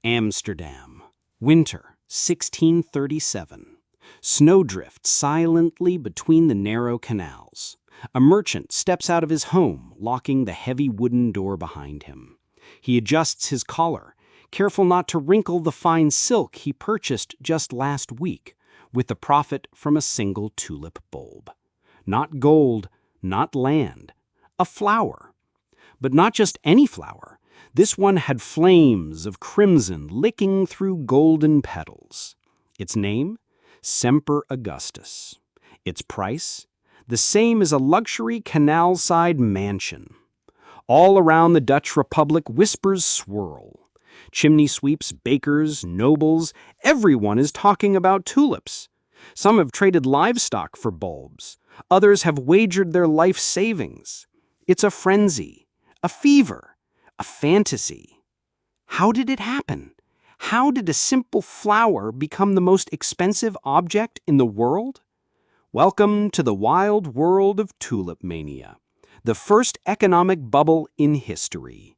Amsterdam. Winter, 1637. Snowdrift silently between the narrow canals. A merchant steps out of his home, locking the heavy wooden door behind him. He adjusts his collar, careful not to wrinkle the fine silk he purchased just last week, with the profit from a single tulip bulb. Not gold, not land, a flower. But not just any flower. This one had flames of crimson licking through golden petals. Its name? Semper Augustus. Its price? The same as a luxury canal-side mansion. All around the Dutch Republic whispers swirl. Chimney sweeps, bakers, nobles, everyone is talking about tulips. Some have traded livestock for bulbs. Others have wagered their life savings. It's a frenzy, a fever, a fantasy. How did it happen? How did a simple flower become the most expensive object in the world? Welcome to the wild world of tulip mania, the first economic bubble in history.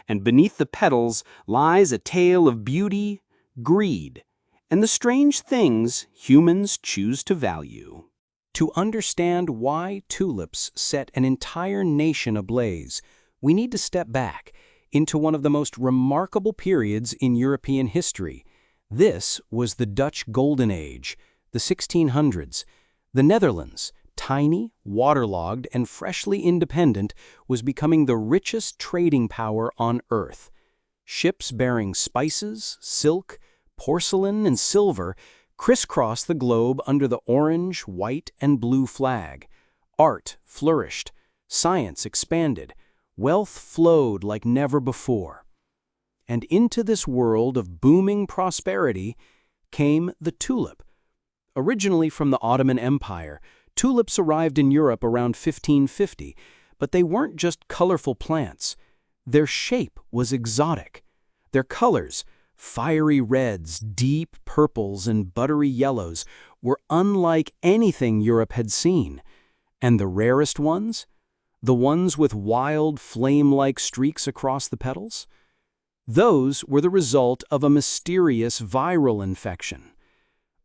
And beneath the petals lies a tale of beauty, greed, and the strange things humans choose to value. To understand why tulips set an entire nation ablaze, we need to step back into one of the most remarkable periods in European history. This was the Dutch Golden Age, the 1600s. The Netherlands, tiny, waterlogged, and freshly independent, was becoming the richest trading power on Earth. Ships bearing spices, silk, porcelain, and silver crisscrossed the globe under the orange, white, and blue flag. Art flourished, science expanded, wealth flowed like never before. And into this world of booming prosperity came the tulip. Originally from the Ottoman Empire, tulips arrived in Europe around 1550, but they weren't just colorful plants. Their shape was exotic. Their colors, fiery reds, deep purples, and buttery yellows, were unlike anything Europe had seen. And the rarest ones? The ones with wild, flame-like streaks across the petals? Those were the result of a mysterious viral infection.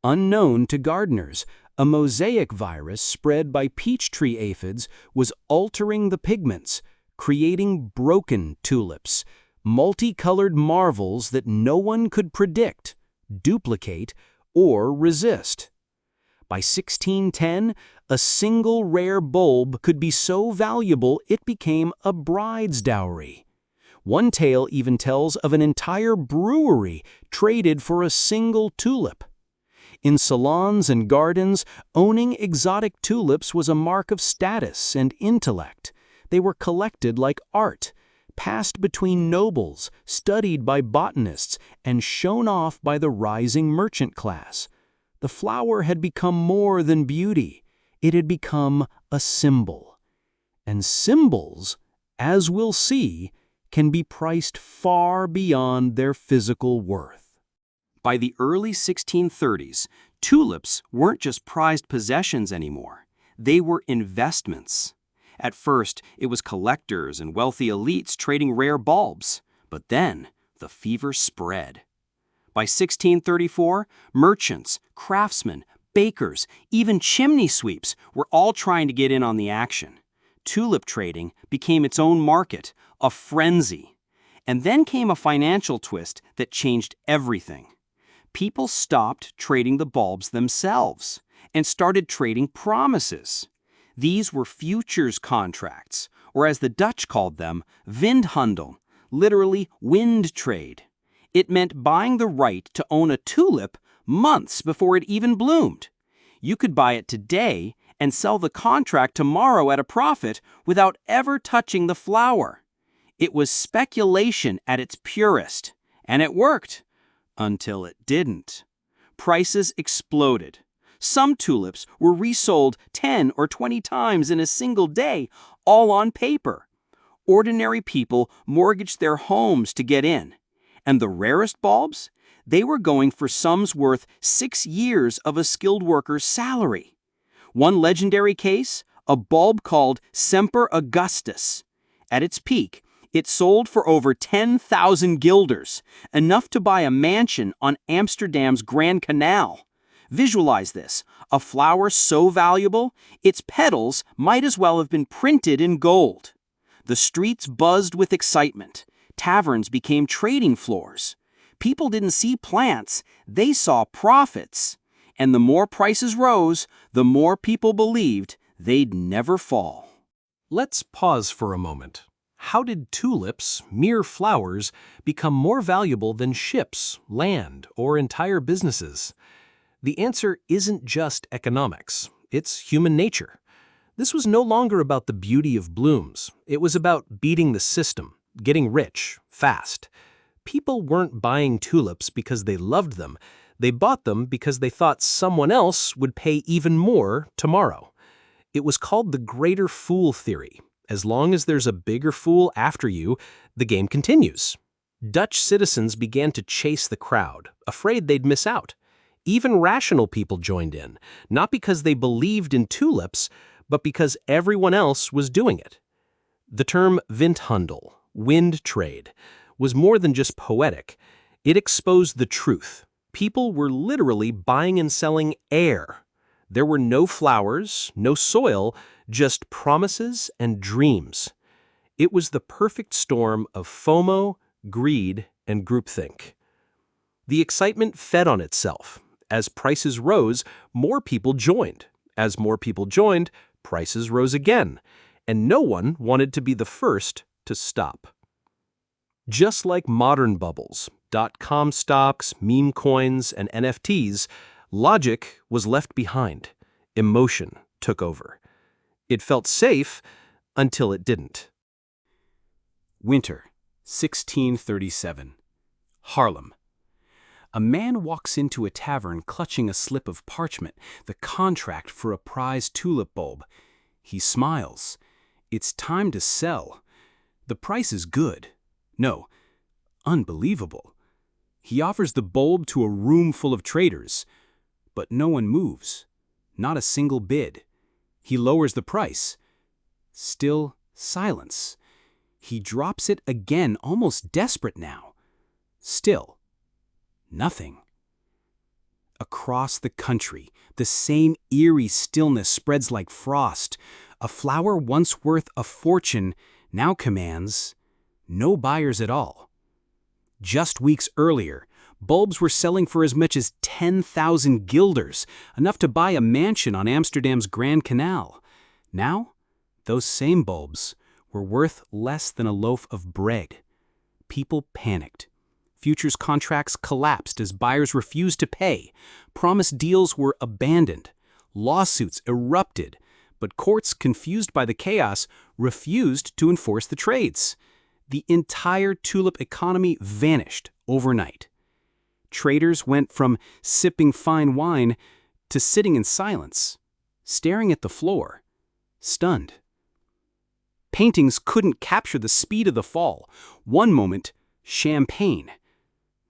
Unknown to gardeners, a mosaic virus spread by peach tree aphids was altering the pigments, creating broken tulips, multicolored marvels that no one could predict, duplicate, or resist. By 1610, a single rare bulb could be so valuable it became a bride's dowry. One tale even tells of an entire brewery traded for a single tulip. In salons and gardens, owning exotic tulips was a mark of status and intellect. They were collected like art, passed between nobles, studied by botanists, and shown off by the rising merchant class. The flower had become more than beauty. It had become a symbol. And symbols, as we'll see, can be priced far beyond their physical worth. By the early 1630s, tulips weren't just prized possessions anymore. They were investments. At first, it was collectors and wealthy elites trading rare bulbs. But then, the fever spread. By 1634, merchants, craftsmen, bakers, even chimney sweeps were all trying to get in on the action. Tulip trading became its own market, a frenzy. And then came a financial twist that changed everything. People stopped trading the bulbs themselves and started trading promises. These were futures contracts, or as the Dutch called them, windhandel, literally wind trade. It meant buying the right to own a tulip months before it even bloomed. You could buy it today and sell the contract tomorrow at a profit without ever touching the flower. It was speculation at its purest, and it worked. Until it didn't. Prices exploded. Some tulips were resold 10 or 20 times in a single day, all on paper. Ordinary people mortgaged their homes to get in. And the rarest bulbs? They were going for sums worth 6 years of a skilled worker's salary. One legendary case, a bulb called Semper Augustus. At its peak, It sold for over 10,000 guilders, enough to buy a mansion on Amsterdam's Grand Canal. Visualize this, a flower so valuable, its petals might as well have been printed in gold. The streets buzzed with excitement. Taverns became trading floors. People didn't see plants, they saw profits. And the more prices rose, the more people believed they'd never fall. Let's pause for a moment. How did tulips, mere flowers, become more valuable than ships, land, or entire businesses? The answer isn't just economics, it's human nature. This was no longer about the beauty of blooms. It was about beating the system, getting rich, fast. People weren't buying tulips because they loved them. They bought them because they thought someone else would pay even more tomorrow. It was called the greater fool theory. As long as there's a bigger fool after you, the game continues. Dutch citizens began to chase the crowd, afraid they'd miss out. Even rational people joined in, not because they believed in tulips, but because everyone else was doing it. The term windhandel, wind trade, was more than just poetic. It exposed the truth. People were literally buying and selling air. There were no flowers, no soil, just promises and dreams. It was the perfect storm of FOMO, greed, and groupthink. The excitement fed on itself. As prices rose, more people joined. As more people joined, prices rose again. And no one wanted to be the first to stop. Just like modern bubbles, .com stocks, meme coins, and NFTs, logic was left behind. Emotion took over. It felt safe until it didn't. Winter, 1637. Harlem. A man walks into a tavern clutching a slip of parchment, the contract for a prize tulip bulb. He smiles. It's time to sell. The price is good. No, unbelievable. He offers the bulb to a room full of traders, but no one moves. Not a single bid. He lowers the price. Still silence. He drops it again, almost desperate now. Still nothing. Across the country, the same eerie stillness spreads like frost. A flower once worth a fortune now commands no buyers at all. Just weeks earlier, bulbs were selling for as much as 10,000 guilders, enough to buy a mansion on Amsterdam's Grand Canal. Now, those same bulbs were worth less than a loaf of bread. People panicked. Futures contracts collapsed as buyers refused to pay. Promised deals were abandoned. Lawsuits erupted, but courts, confused by the chaos, refused to enforce the trades. The entire tulip economy vanished overnight. Traders went from sipping fine wine to sitting in silence, staring at the floor, stunned. Paintings couldn't capture the speed of the fall. One moment, champagne.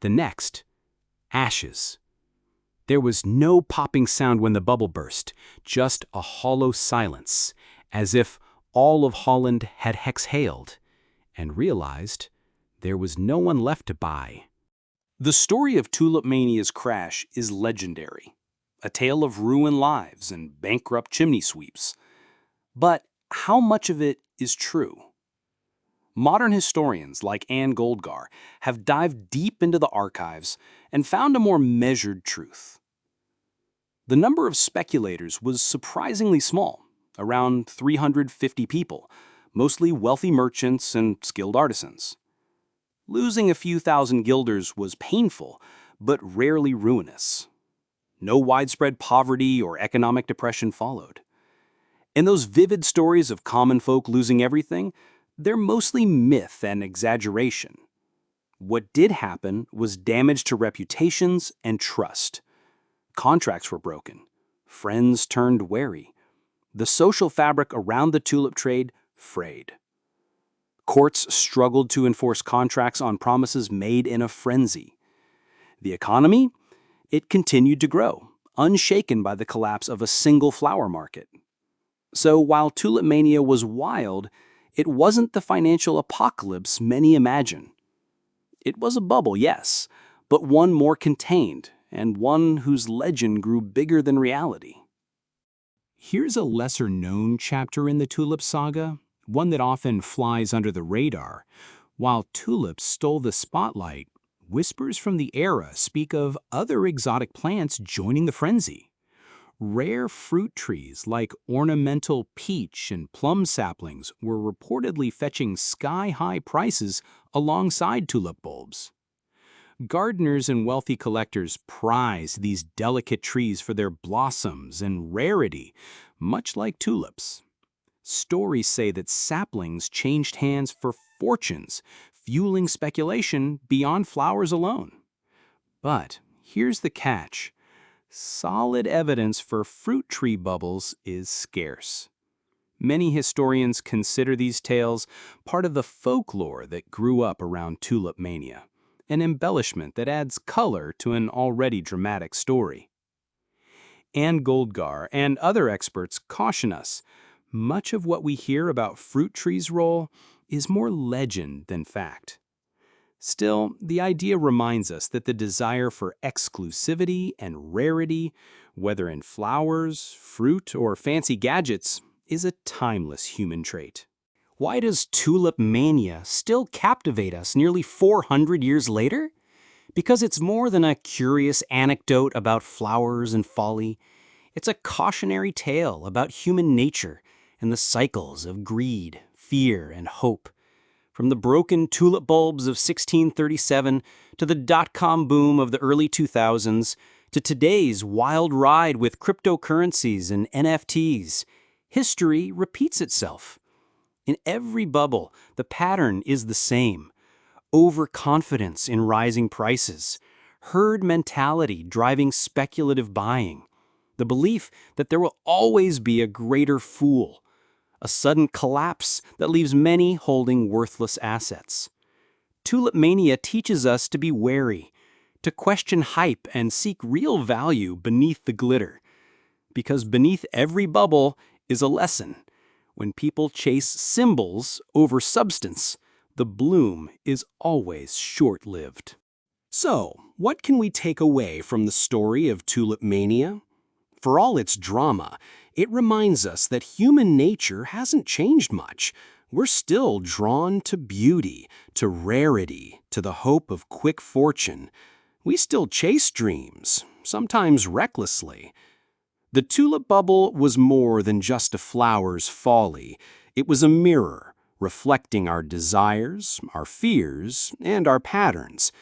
The next, ashes. There was no popping sound when the bubble burst, just a hollow silence, as if all of Holland had exhaled and realized there was no one left to buy. The story of Tulip Mania's crash is legendary, a tale of ruined lives and bankrupt chimney sweeps. But how much of it is true? Modern historians like Anne Goldgar have dived deep into the archives and found a more measured truth. The number of speculators was surprisingly small, around 350 people, mostly wealthy merchants and skilled artisans. Losing a few thousand guilders was painful, but rarely ruinous. No widespread poverty or economic depression followed. And those vivid stories of common folk losing everything, they're mostly myth and exaggeration. What did happen was damage to reputations and trust. Contracts were broken. Friends turned wary. The social fabric around the tulip trade frayed. Courts struggled to enforce contracts on promises made in a frenzy. The economy? It continued to grow, unshaken by the collapse of a single flower market. So while Tulip Mania was wild, it wasn't the financial apocalypse many imagine. It was a bubble, yes, but one more contained, and one whose legend grew bigger than reality. Here's a lesser-known chapter in the tulip saga, one that often flies under the radar. While tulips stole the spotlight, whispers from the era speak of other exotic plants joining the frenzy. Rare fruit trees like ornamental peach and plum saplings were reportedly fetching sky-high prices alongside tulip bulbs. Gardeners and wealthy collectors prize these delicate trees for their blossoms and rarity, much like tulips. Stories say that saplings changed hands for fortunes, fueling speculation beyond flowers alone. But here's the catch. Solid evidence for fruit tree bubbles is scarce. Many historians consider these tales part of the folklore that grew up around tulip mania, an embellishment that adds color to an already dramatic story. Anne Goldgar and other experts caution us, much of what we hear about fruit trees' role is more legend than fact. Still, the idea reminds us that the desire for exclusivity and rarity, whether in flowers, fruit, or fancy gadgets, is a timeless human trait. Why does tulip mania still captivate us nearly 400 years later? Because it's more than a curious anecdote about flowers and folly. It's a cautionary tale about human nature and the cycles of greed, fear, and hope. From the broken tulip bulbs of 1637 to the dot-com boom of the early 2000s to today's wild ride with cryptocurrencies and NFTs, history repeats itself. In every bubble, the pattern is the same. Overconfidence in rising prices, herd mentality driving speculative buying, the belief that there will always be a greater fool, a sudden collapse that leaves many holding worthless assets. Tulip mania teaches us to be wary, to question hype and seek real value beneath the glitter. Because beneath every bubble is a lesson. When people chase symbols over substance, the bloom is always short-lived. So, what can we take away from the story of tulip mania? For all its drama, it reminds us that human nature hasn't changed much. We're still drawn to beauty, to rarity, to the hope of quick fortune. We still chase dreams, sometimes recklessly. The tulip bubble was more than just a flower's folly. It was a mirror, reflecting our desires, our fears, and our patterns.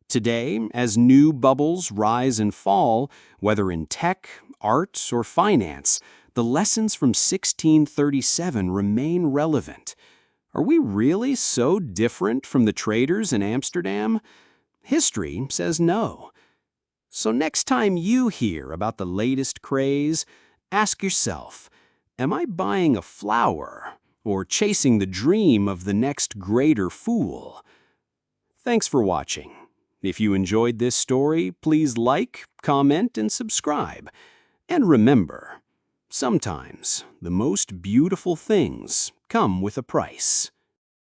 Today, as new bubbles rise and fall, whether in tech, art, or finance, the lessons from 1637 remain relevant. Are we really so different from the traders in Amsterdam? History says no. So next time you hear about the latest craze, ask yourself, am I buying a flower or chasing the dream of the next greater fool? Thanks for watching. If you enjoyed this story, please like, comment, and subscribe. And remember, sometimes the most beautiful things come with a price.